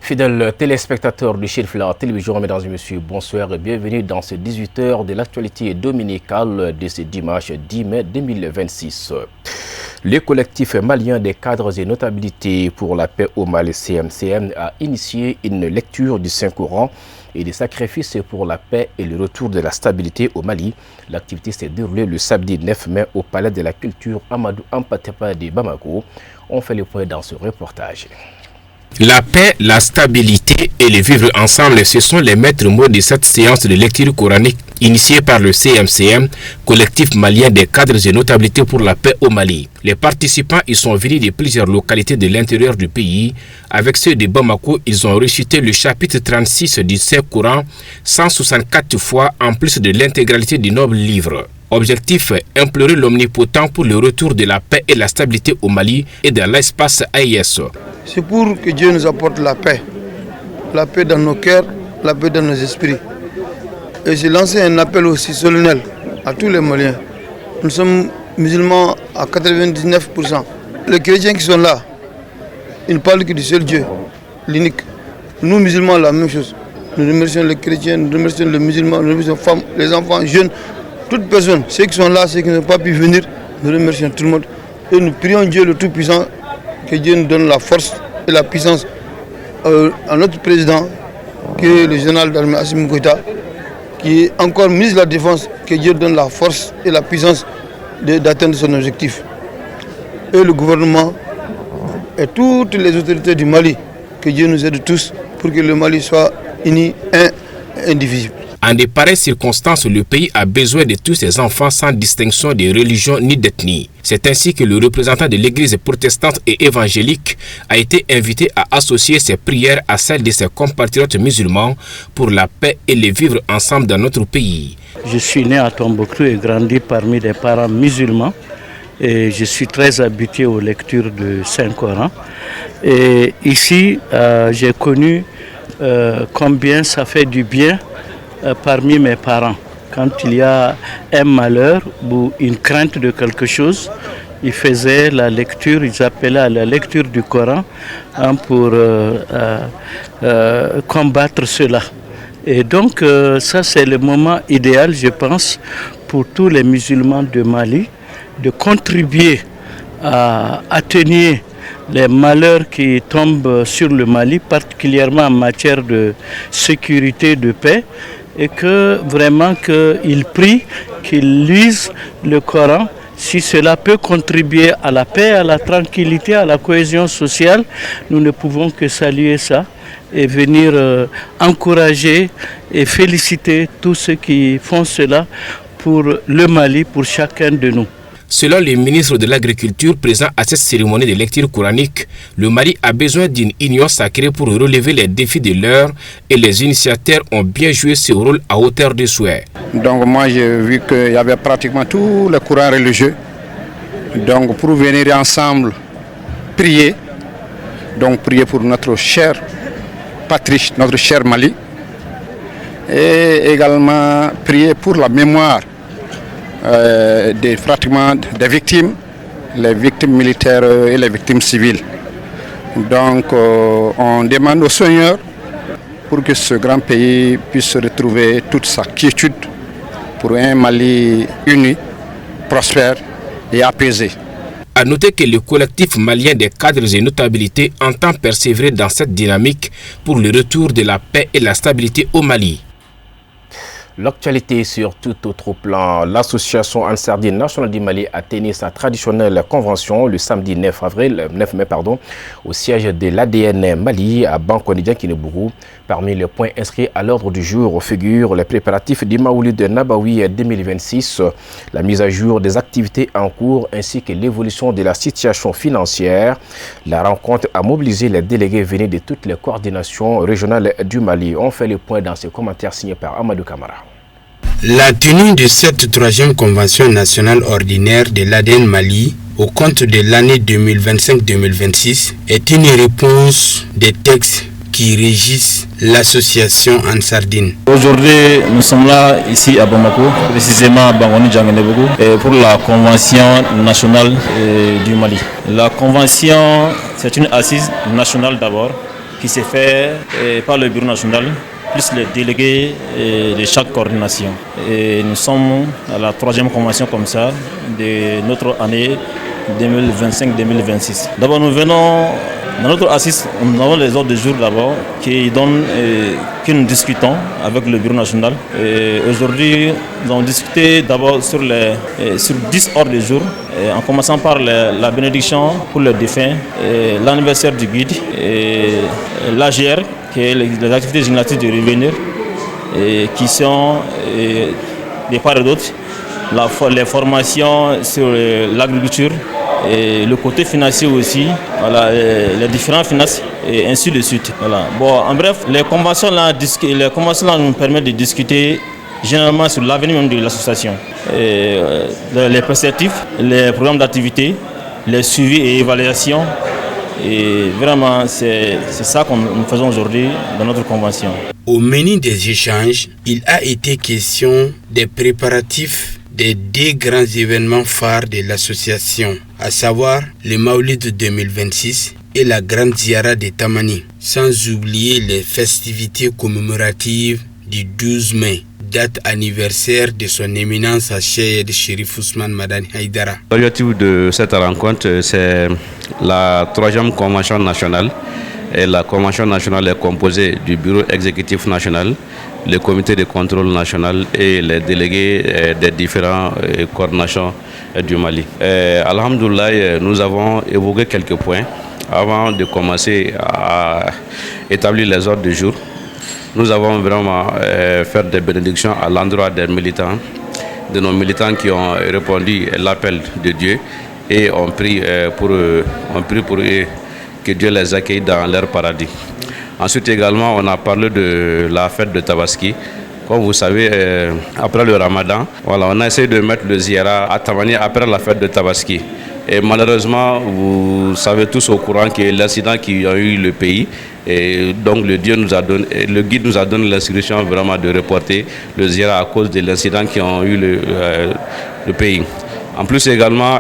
Fidèles téléspectateurs du Chérif La Télévision, mesdames et messieurs, bonsoir et bienvenue dans ce 18h de l'actualité dominicale de ce dimanche 10 mai 2026. Le collectif malien des cadres et notabilités pour la paix au Mali, CMCM, a initié une lecture du Saint-Coran et des sacrifices pour la paix et le retour de la stabilité au Mali. L'activité s'est déroulée le samedi 9 mai au Palais de la Culture Amadou Hampâté-Bâ de Bamako. On fait le point dans ce reportage. La paix, la stabilité et le vivre ensemble, ce sont les maîtres mots de cette séance de lecture coranique initiée par le CMCM, collectif malien des cadres et notabilités pour la paix au Mali. Les participants y sont venus de plusieurs localités de l'intérieur du pays. Avec ceux de Bamako, ils ont récité le chapitre 36 du Saint-Coran 164 fois en plus de l'intégralité du noble livre. Objectif, implorer l'omnipotent pour le retour de la paix et la stabilité au Mali et dans l'espace AIS. C'est pour que Dieu nous apporte la paix dans nos cœurs, la paix dans nos esprits. Et j'ai lancé un appel aussi solennel à tous les Maliens. Nous sommes musulmans à 99%. Les chrétiens qui sont là, ils ne parlent que du seul Dieu, l'unique. Nous musulmans, la même chose. Nous remercions les chrétiens, nous remercions les musulmans, nous remercions les femmes, les enfants, les jeunes, toutes personnes, ceux qui sont là, ceux qui n'ont pas pu venir, nous remercions tout le monde. Et nous prions Dieu le Tout-Puissant, que Dieu nous donne la force et la puissance à notre président, qui est le général d'armée Assimi Goïta, qui est encore ministre de la Défense, que Dieu donne la force et la puissance d'atteindre son objectif. Et le gouvernement et toutes les autorités du Mali, que Dieu nous aide tous pour que le Mali soit uni, indivisible. En de pareilles circonstances, le pays a besoin de tous ses enfants sans distinction de religion ni d'ethnie. C'est ainsi que le représentant de l'église protestante et évangélique a été invité à associer ses prières à celles de ses compatriotes musulmans pour la paix et le vivre ensemble dans notre pays. Je suis né à Tombouctou et grandi parmi des parents musulmans. Et je suis très habitué aux lectures du Saint-Coran. Et ici, j'ai connu combien ça fait du bien parmi mes parents. Quand il y a un malheur ou une crainte de quelque chose, ils faisaient la lecture, ils appelaient à la lecture du Coran pour combattre cela. Et donc ça c'est le moment idéal, je pense, pour tous les musulmans de Mali, de contribuer à atténuer les malheurs qui tombent sur le Mali, particulièrement en matière de sécurité, de paix, et que vraiment qu'ils prient, qu'ils lisent le Coran. Si cela peut contribuer à la paix, à la tranquillité, à la cohésion sociale, nous ne pouvons que saluer ça et venir encourager et féliciter tous ceux qui font cela pour le Mali, pour chacun de nous. Selon le ministre de l'Agriculture présent à cette cérémonie de lecture coranique, le Mali a besoin d'une union sacrée pour relever les défis de l'heure et les initiateurs ont bien joué ce rôle à hauteur de souhait. Donc moi j'ai vu qu'il y avait pratiquement tous les courants religieux. Donc pour venir ensemble prier, donc prier pour notre chère patrie, notre cher Mali, et également prier pour la mémoire des victimes, les victimes militaires et les victimes civiles. Donc on demande au Seigneur pour que ce grand pays puisse retrouver toute sa quiétude pour un Mali uni, prospère et apaisé. À noter que le collectif malien des cadres et notabilités entend persévérer dans cette dynamique pour le retour de la paix et la stabilité au Mali. L'actualité sur tout autre plan, l'association Ansardine nationale du Mali a tenu sa traditionnelle convention le samedi 9 mai au siège de l'ADN Mali à Bankoni-Diankine-Bourou. Parmi les points inscrits à l'ordre du jour figurent les préparatifs du Maouloud de Nabawi 2026, la mise à jour des activités en cours ainsi que l'évolution de la situation financière. La rencontre a mobilisé les délégués venus de toutes les coordinations régionales du Mali. On fait le point dans ce commentaire signé par Amadou Kamara. La tenue de cette troisième convention nationale ordinaire de l'ADN Mali au compte de l'année 2025-2026 est une réponse des textes qui régissent l'association Ansardine. Aujourd'hui, nous sommes là ici à Bamako, précisément à Bankoni-Diankine-Bourou, pour la convention nationale du Mali. La convention, c'est une assise nationale d'abord, qui s'est fait par le Bureau national, plus les délégués de chaque coordination. Et nous sommes à la 3e convention comme ça de notre année 2025-2026. D'abord, nous venons dans notre assise, nous avons les ordres du jour d'abord que nous discutons avec le Bureau national. Aujourd'hui, nous avons discuté d'abord sur 10 ordres du jour, en commençant par la bénédiction pour les défunts, l'anniversaire du guide, l'AGR, qui est les activités gymnastiques de revenir, qui sont des part et d'autre, les formations sur l'agriculture, et le côté financier aussi, voilà, les différentes finances et ainsi de suite. Voilà. Bon, en bref, les conventions là nous permettent de discuter généralement sur l'avenir même de l'association. Les perspectives, les programmes d'activité, les suivis et évaluations. Et vraiment, c'est ça que nous faisons aujourd'hui dans notre convention. Au menu des échanges, il a été question des préparatifs des 2 grands événements phares de l'association, à savoir le Maoulid 2026 et la Grande Ziara de Tamani, sans oublier les festivités commémoratives du 12 mai, date anniversaire de son éminence à Cheikh Chérif Ousmane Madani Haïdara. L'objectif de cette rencontre, c'est la 3e convention nationale. Et la convention nationale est composée du bureau exécutif national, le comité de contrôle national et les délégués des différentes coordinations du Mali. Alhamdoulilah, nous avons évoqué quelques points avant de commencer à établir les ordres du jour. Nous avons vraiment fait des bénédictions à l'endroit des militants, de nos militants qui ont répondu à l'appel de Dieu et ont prié pour eux, que Dieu les accueille dans leur paradis. Ensuite également, on a parlé de la fête de Tabaski. Comme vous savez, après le Ramadan, voilà, on a essayé de mettre le Ziara à Tamani après la fête de Tabaski. Et malheureusement, vous savez tous au courant que l'incident qui a eu le pays, et donc le guide nous a donné l'instruction vraiment de reporter le Ziara à cause de l'incident qui a eu le pays. En plus également,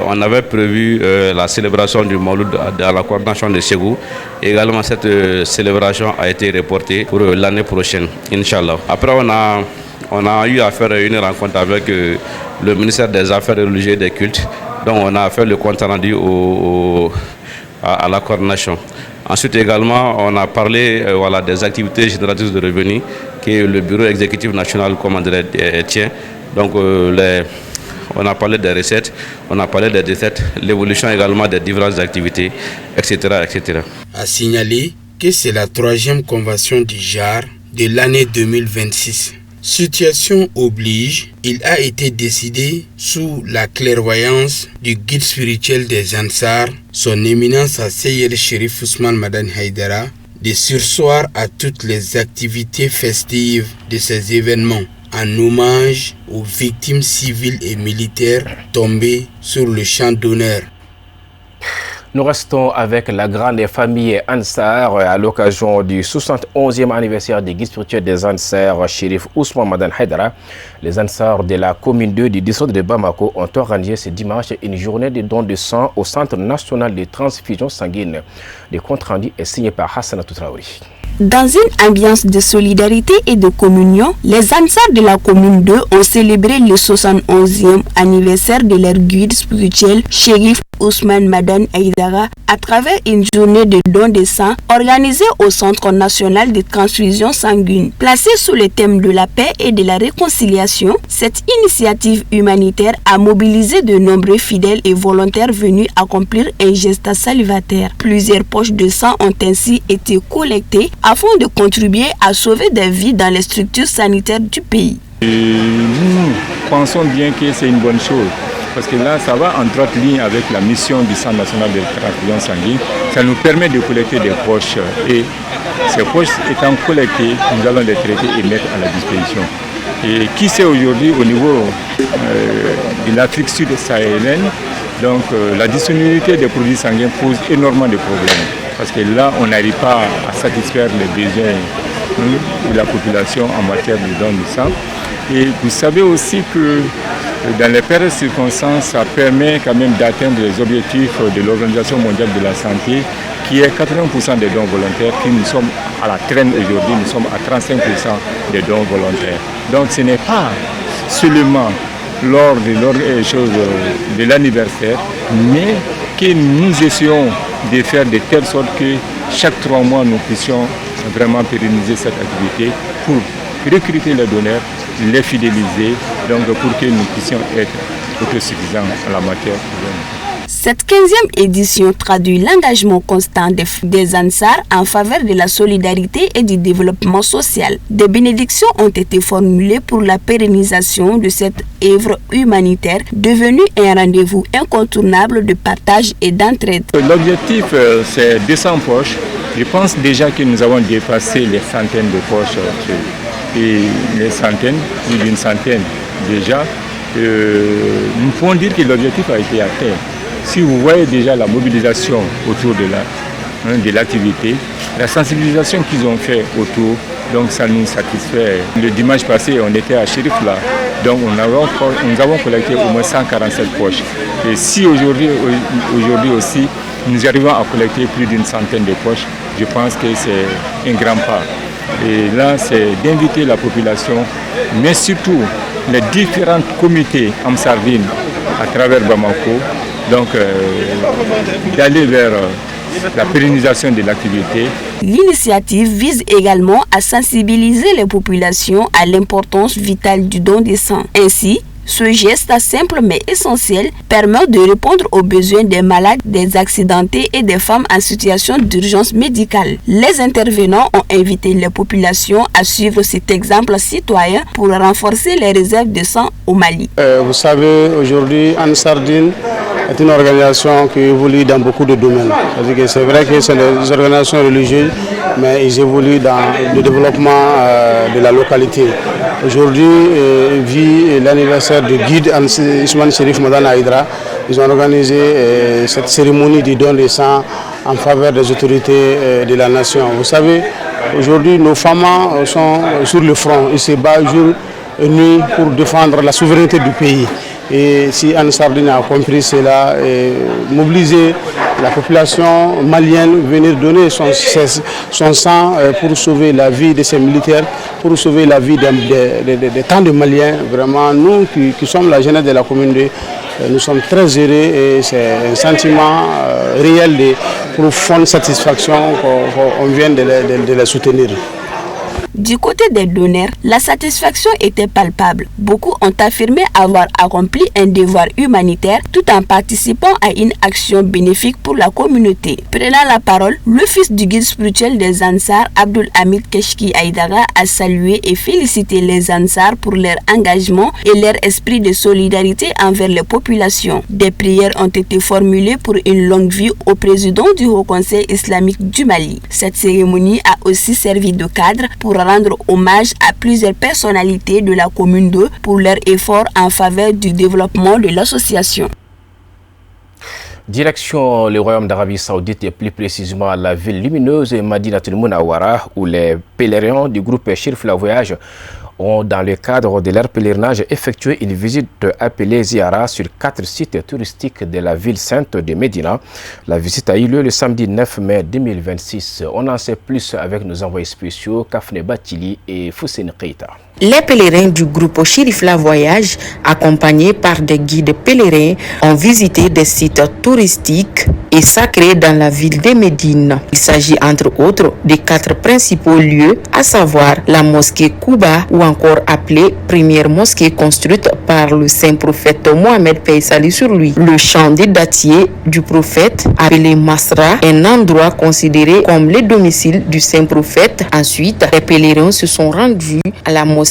on avait prévu la célébration du Mauloud dans la coordination de Ségou. Également, cette célébration a été reportée pour l'année prochaine, Inch'Allah. Après, on a eu à faire une rencontre avec le ministère des Affaires religieuses et des cultes. Donc, on a fait le compte rendu à la coordination. Ensuite également, on a parlé des activités génératrices de revenus que le bureau exécutif national tient. Donc, on a parlé des recettes, on a parlé des recettes, l'évolution également des différentes activités, etc. etc. A signaler que c'est la 3e convention du JAR de l'année 2026. Situation oblige, il a été décidé sous la clairvoyance du guide spirituel des Ansar, son éminence à Cheikh Chérif Ousmane Madani Haïdara, de surseoir à toutes les activités festives de ces événements, en hommage aux victimes civiles et militaires tombées sur le champ d'honneur. Nous restons avec la grande famille Ansar à l'occasion du 71e anniversaire des guides spirituels des Ansar, Chérif Ousmane Madani Haïdara. Les Ansar de la commune 2 du district de Bamako ont organisé ce dimanche une journée de don de sang au Centre national de transfusion sanguine. Le compte rendu est signé par Hassanatou Traoré. Dans une ambiance de solidarité et de communion, les Ansar de la commune 2 ont célébré le 71e anniversaire de leur guide spirituel Chérif Ousmane Madani Haïdara à travers une journée de don de sang organisée au Centre national de transfusion sanguine. Placée sous le thème de la paix et de la réconciliation, cette initiative humanitaire a mobilisé de nombreux fidèles et volontaires venus accomplir un geste salutaire. Plusieurs poches de sang ont ainsi été collectées afin de contribuer à sauver des vies dans les structures sanitaires du pays. Nous pensons bien que c'est une bonne chose. Parce que là, ça va en droite ligne avec la mission du Centre national de transfusion sanguine. Ça nous permet de collecter des poches. Et ces poches étant collectées, nous allons les traiter et mettre à la disposition. Et qui sait aujourd'hui au niveau de l'Afrique sud-sahélienne, donc la disponibilité des produits sanguins pose énormément de problèmes. Parce que là, on n'arrive pas à satisfaire les besoins de la population en matière de don de sang. Et vous savez aussi que dans les périodes circonstances, ça permet quand même d'atteindre les objectifs de l'Organisation mondiale de la santé qui est 80% des dons volontaires, qui nous sommes à la traîne aujourd'hui, nous sommes à 35% des dons volontaires. Donc ce n'est pas seulement lors de l'anniversaire, mais que nous essayons de faire de telle sorte que chaque 3 mois, nous puissions vraiment pérenniser cette activité pour recruter les donneurs, les fidéliser, donc pour que nous puissions être autosuffisants en la matière. Cette 15e édition traduit l'engagement constant des Ansar en faveur de la solidarité et du développement social. Des bénédictions ont été formulées pour la pérennisation de cette œuvre humanitaire devenue un rendez-vous incontournable de partage et d'entraide. L'objectif, c'est 200 poches. Je pense déjà que nous avons dépassé les centaines de poches et les centaines, plus d'une centaine déjà. Nous pouvons dire que l'objectif a été atteint. Si vous voyez déjà la mobilisation autour de l'activité, la sensibilisation qu'ils ont fait autour, donc ça nous satisfait. Le dimanche passé, on était à Chérif là, donc nous avons collecté au moins 147 poches. Et si aujourd'hui aussi, nous arrivons à collecter plus d'une centaine de poches, je pense que c'est un grand pas. Et là, c'est d'inviter la population, mais surtout les différents comités Ansardine à travers Bamako, donc d'aller vers la pérennisation de l'activité. L'initiative vise également à sensibiliser les populations à l'importance vitale du don de sang. Ainsi, ce geste simple mais essentiel permet de répondre aux besoins des malades, des accidentés et des femmes en situation d'urgence médicale. Les intervenants ont invité les populations à suivre cet exemple citoyen pour renforcer les réserves de sang au Mali. Vous savez, aujourd'hui, Ansardine est une organisation qui évolue dans beaucoup de domaines. C'est vrai que c'est des organisations religieuses, mais ils évoluent dans le développement de la localité. Aujourd'hui, vit l'anniversaire du guide Ousmane Chérif Madane Aïdra. Ils ont organisé cette cérémonie du don de sang en faveur des autorités de la nation. Vous savez, aujourd'hui, nos femmes sont sur le front. Ils se battent jour et nuit pour défendre la souveraineté du pays. Et si Ansardine a compris cela, mobiliser la population malienne, venir donner son sang pour sauver la vie de ces militaires, pour sauver la vie de tant de Maliens. Vraiment, nous qui sommes la jeunesse de la commune 2, nous sommes très heureux et c'est un sentiment réel de profonde satisfaction qu'on vient de les soutenir. Du côté des donneurs, la satisfaction était palpable. Beaucoup ont affirmé avoir accompli un devoir humanitaire tout en participant à une action bénéfique pour la communauté. Prenant la parole, le fils du guide spirituel des Ansar, Abdul Hamid Keshki Aïdara, a salué et félicité les Ansar pour leur engagement et leur esprit de solidarité envers les populations. Des prières ont été formulées pour une longue vie au président du Haut Conseil islamique du Mali. Cette cérémonie a aussi servi de cadre pour rendre hommage à plusieurs personnalités de la commune 2 pour leur effort en faveur du développement de l'association. Direction le Royaume d'Arabie Saoudite et plus précisément la ville lumineuse Madinatul Munawwara où les pèlerins du groupe Chérif La Voyage ont, dans le cadre de leur pèlerinage, effectué une visite appelée Ziara sur 4 sites touristiques de la ville sainte de Médina. La visite a eu lieu le samedi 9 mai 2026. On en sait plus avec nos envoyés spéciaux Kafne Batili et Foussine Keita. Les pèlerins du groupe Chérif La Voyage, accompagnés par des guides pèlerins, ont visité des sites touristiques et sacrés dans la ville de Médine. Il s'agit entre autres des 4 principaux lieux, à savoir la mosquée Kouba, ou encore appelée première mosquée construite par le saint prophète Mohamed paix salut sur lui, le champ des dattiers du prophète appelé Masra, un endroit considéré comme le domicile du saint prophète. Ensuite, les pèlerins se sont rendus à la mosquée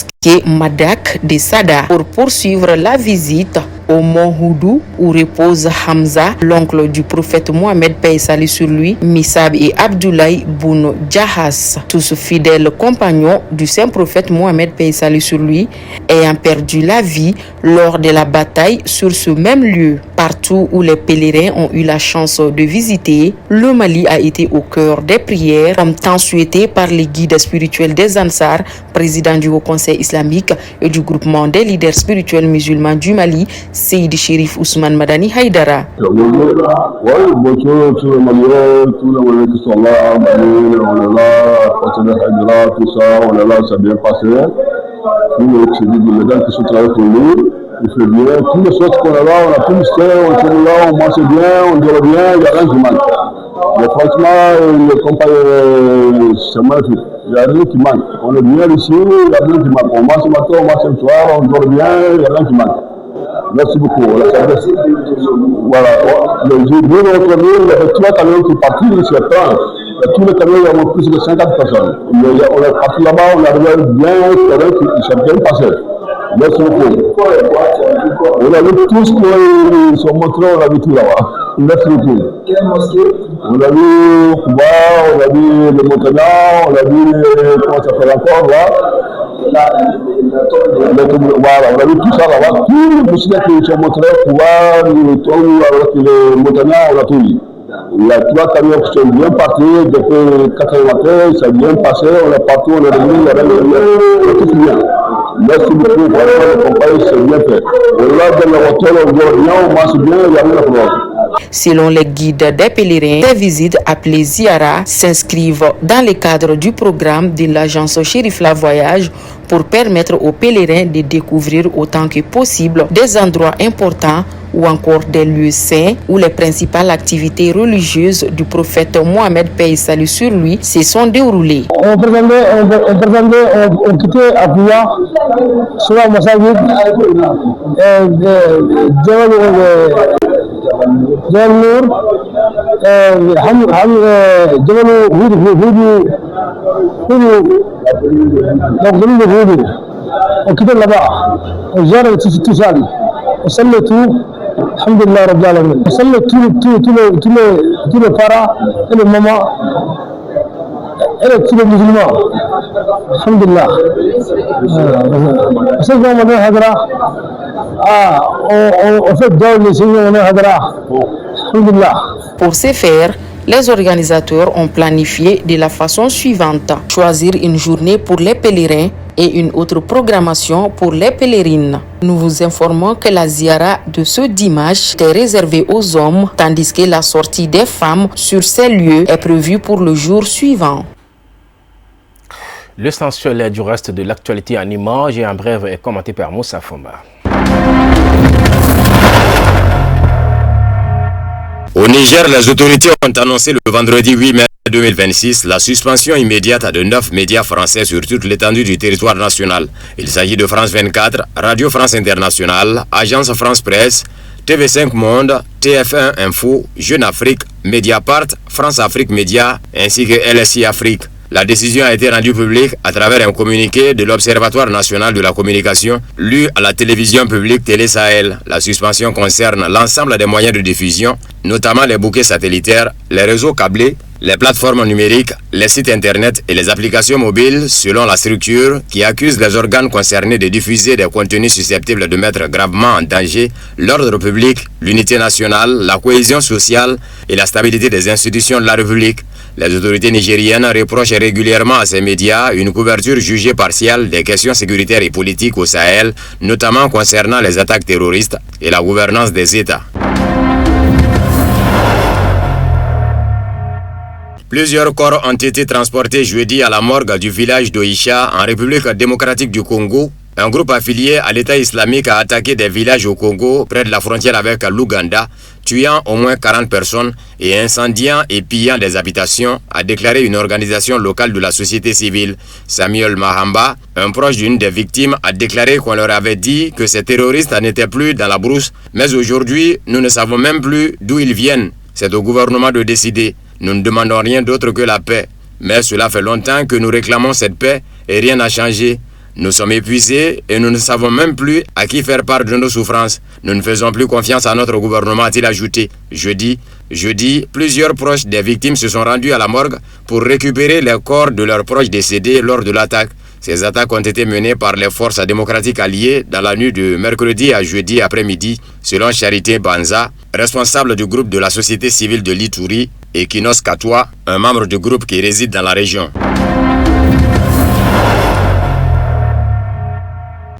Madak de Sada pour poursuivre la visite au mont Houdou où repose Hamza, l'oncle du prophète Mohamed paix salut sur lui, Misab et Abdoulaye Boun Jahas, tous fidèles compagnons du saint prophète Mohamed paix salut sur lui, ayant perdu la vie lors de la bataille sur ce même lieu. Partout où les pèlerins ont eu la chance de visiter, le Mali a été au cœur des prières, comme tant souhaité par les guides spirituels des Ansar, président du Haut Conseil islamique et du groupement des leaders spirituels musulmans du Mali, Seydi Chérif Ousmane Madani Haïdara. Oui, bonjour tous les Maliens, tous les Maliens qui sont là, on est là, partenaire Haïdara, tout ça, on est là, ça a bien passé. Tous les civils de Médane qui sont travaillés pour nous, il fait bien. Tous les autres qu'on est là, on a tout le on est là, on mange bien, on dort bien, il n'y a rien qui manque. Mais franchement, les compagnies, c'est magnifique. Il n'y a rien qui manque. On est bien ici, il n'y a rien qui manque. On mange le matin, on mange le soir, on dort bien, il n'y a rien qui manque. Merci beaucoup. Voilà. Nous, notre ville, il y avait 3 camions qui partent ici à temps. Tous les camions, il y a plus de 50 personnes. On est parti là-bas, on est arrivé bien, il s'est bien passé. Merci beaucoup. On a vu tout ce qu'ils sont montrés, on a vu tout là-bas. Merci beaucoup. On a vu Cuba, on a vu les Montagnards, on a vu comment ça fait encore là. Voilà, on a vu tout ça là-bas. Tous les musiciens qui sont montrés, Cuba, avec les Montagnards, on a tout vu. Il y a 3 camions qui sont bien partis depuis 4 heures matin, ça a bien passé, on est parti, on est revenu, il y a tout bien. Merci beaucoup, la compagnie, c'est bien fait. On est là dans le hôtel, on dort bien, on mange bien, il n'y a rien à faire. Selon les guides des pèlerins, ces visites appelées Ziara s'inscrivent dans le cadre du programme de l'agence Chérif La Voyage pour permettre aux pèlerins de découvrir autant que possible des endroits importants ou encore des lieux saints où les principales activités religieuses du prophète Mohammed, paix et salut sur lui, se sont déroulées. On quittait Abouya, sur la Massagid, on quittait là-bas, on gère tout ça, on sait le tout. Alhamdulillah Rabbil Alamin. On salue tous les parents et les mamans et tous les musulmans. Alhamdulillah. On fait dans les signes Hadra. Alhamdulillah. Pour ce faire, les organisateurs ont planifié de la façon suivante: choisir une journée pour les pèlerins et une autre programmation pour les pèlerines. Nous vous informons que la ziara de ce dimanche est réservée aux hommes, tandis que la sortie des femmes sur ces lieux est prévue pour le jour suivant. L'essentiel du reste de l'actualité en images et en bref est commenté par Moussa Fomba. Au Niger, les autorités ont annoncé le vendredi 8 mai 2026 la suspension immédiate de 9 médias français sur toute l'étendue du territoire national. Il s'agit de France 24, Radio France Internationale, Agence France Presse, TV5 Monde, TF1 Info, Jeune Afrique, Mediapart, France Afrique Média ainsi que LSI Afrique. La décision a été rendue publique à travers un communiqué de l'Observatoire national de la communication, lu à la télévision publique Télé Sahel. La suspension concerne l'ensemble des moyens de diffusion, notamment les bouquets satellitaires, les réseaux câblés, les plateformes numériques, les sites internet et les applications mobiles, selon la structure qui accuse les organes concernés de diffuser des contenus susceptibles de mettre gravement en danger l'ordre public, l'unité nationale, la cohésion sociale et la stabilité des institutions de la République. Les autorités nigériennes reprochent régulièrement à ces médias une couverture jugée partielle des questions sécuritaires et politiques au Sahel, notamment concernant les attaques terroristes et la gouvernance des États. Plusieurs corps ont été transportés jeudi à la morgue du village d'Oïcha en République démocratique du Congo. Un groupe affilié à l'État islamique a attaqué des villages au Congo, près de la frontière avec l'Ouganda, tuant au moins 40 personnes et incendiant et pillant des habitations, a déclaré une organisation locale de la société civile. Samuel Mahamba, un proche d'une des victimes, a déclaré qu'on leur avait dit que ces terroristes n'étaient plus dans la brousse, mais aujourd'hui, nous ne savons même plus d'où ils viennent. C'est au gouvernement de décider. Nous ne demandons rien d'autre que la paix. Mais cela fait longtemps que nous réclamons cette paix et rien n'a changé. Nous sommes épuisés et nous ne savons même plus à qui faire part de nos souffrances. Nous ne faisons plus confiance à notre gouvernement, a-t-il ajouté. Jeudi, plusieurs proches des victimes se sont rendus à la morgue pour récupérer les corps de leurs proches décédés lors de l'attaque. Ces attaques ont été menées par les forces démocratiques alliées dans la nuit de mercredi à jeudi après-midi, selon Charité Banza, responsable du groupe de la société civile de l'Ituri, et Kinos Katoua, un membre du groupe qui réside dans la région.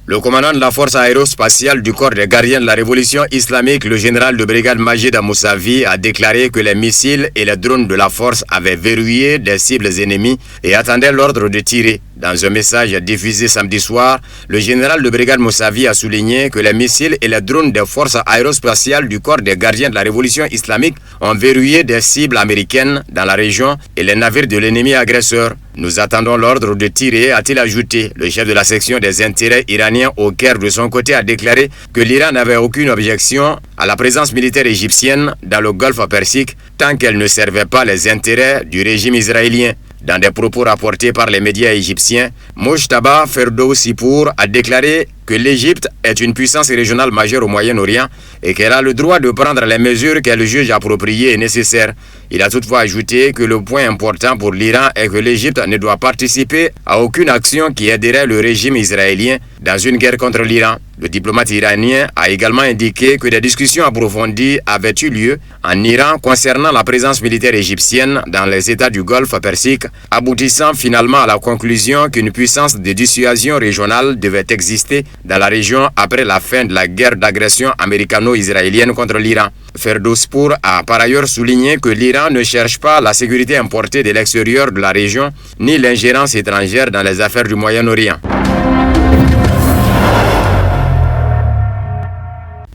Le commandant de la force aérospatiale du corps des gardiens de la révolution islamique, le général de brigade Majid Moussavi, a déclaré que les missiles et les drones de la force avaient verrouillé des cibles ennemies et attendaient l'ordre de tirer. Dans un message diffusé samedi soir, le général de brigade Moussavi a souligné que les missiles et les drones des forces aérospatiales du corps des gardiens de la révolution islamique ont verrouillé des cibles américaines dans la région et les navires de l'ennemi agresseur. Nous attendons l'ordre de tirer, a-t-il ajouté. Le chef de la section des intérêts iraniens au Caire, de son côté, a déclaré que l'Iran n'avait aucune objection à la présence militaire égyptienne dans le Golfe Persique tant qu'elle ne servait pas les intérêts du régime israélien. Dans des propos rapportés par les médias égyptiens, Mojtaba Ferdowsipour a déclaré que l'Égypte est une puissance régionale majeure au Moyen-Orient et qu'elle a le droit de prendre les mesures qu'elle juge appropriées et nécessaires. Il a toutefois ajouté que le point important pour l'Iran est que l'Égypte ne doit participer à aucune action qui aiderait le régime israélien dans une guerre contre l'Iran. Le diplomate iranien a également indiqué que des discussions approfondies avaient eu lieu en Iran concernant la présence militaire égyptienne dans les États du Golfe Persique, aboutissant finalement à la conclusion qu'une puissance de dissuasion régionale devait exister dans la région après la fin de la guerre d'agression américano-israélienne contre l'Iran. Ferdowsipour a par ailleurs souligné que l'Iran ne cherche pas la sécurité importée de l'extérieur de la région ni l'ingérence étrangère dans les affaires du Moyen-Orient.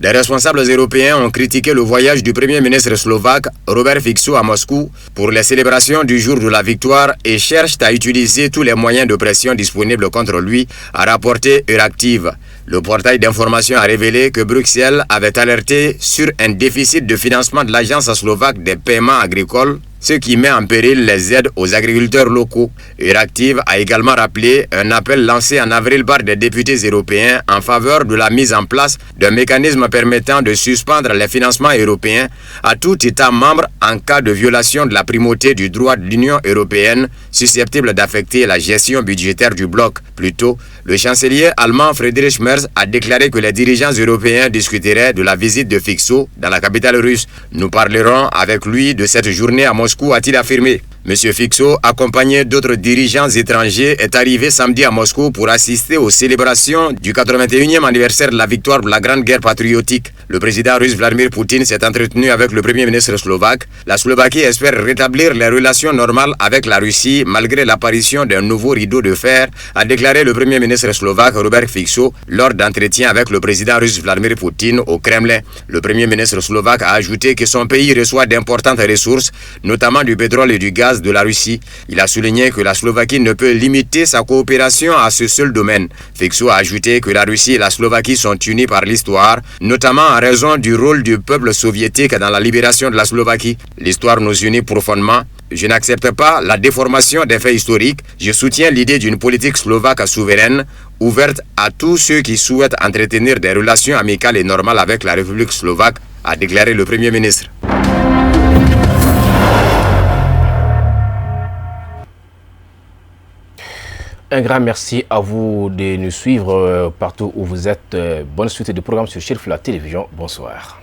Des responsables européens ont critiqué le voyage du premier ministre slovaque Robert Fico à Moscou pour les célébrations du jour de la victoire et cherchent à utiliser tous les moyens de pression disponibles contre lui, a rapporté Euractiv. Le portail d'information a révélé que Bruxelles avait alerté sur un déficit de financement de l'agence slovaque des paiements agricoles, ce qui met en péril les aides aux agriculteurs locaux. Euractiv a également rappelé un appel lancé en avril par des députés européens en faveur de la mise en place d'un mécanisme permettant de suspendre les financements européens à tout État membre en cas de violation de la primauté du droit de l'Union européenne susceptible d'affecter la gestion budgétaire du bloc. Plus tôt, le chancelier allemand Friedrich Merz a déclaré que les dirigeants européens discuteraient de la visite de Fico dans la capitale russe. Nous parlerons avec lui de cette journée à Moscou, a-t-il affirmé. M. Fico, accompagné d'autres dirigeants étrangers, est arrivé samedi à Moscou pour assister aux célébrations du 81e anniversaire de la victoire de la Grande Guerre patriotique. Le président russe Vladimir Poutine s'est entretenu avec le premier ministre slovaque. La Slovaquie espère rétablir les relations normales avec la Russie malgré l'apparition d'un nouveau rideau de fer, a déclaré le premier ministre slovaque Robert Fico lors d'entretiens avec le président russe Vladimir Poutine au Kremlin. Le premier ministre slovaque a ajouté que son pays reçoit d'importantes ressources, notamment du pétrole et du gaz de la Russie. Il a souligné que la Slovaquie ne peut limiter sa coopération à ce seul domaine. Fico a ajouté que la Russie et la Slovaquie sont unies par l'histoire, notamment en raison du rôle du peuple soviétique dans la libération de la Slovaquie. L'histoire nous unit profondément. Je n'accepte pas la déformation des faits historiques. Je soutiens l'idée d'une politique slovaque souveraine, ouverte à tous ceux qui souhaitent entretenir des relations amicales et normales avec la République slovaque, a déclaré le Premier ministre. Un grand merci à vous de nous suivre partout où vous êtes. Bonne suite de programmes sur Chérif la télévision. Bonsoir.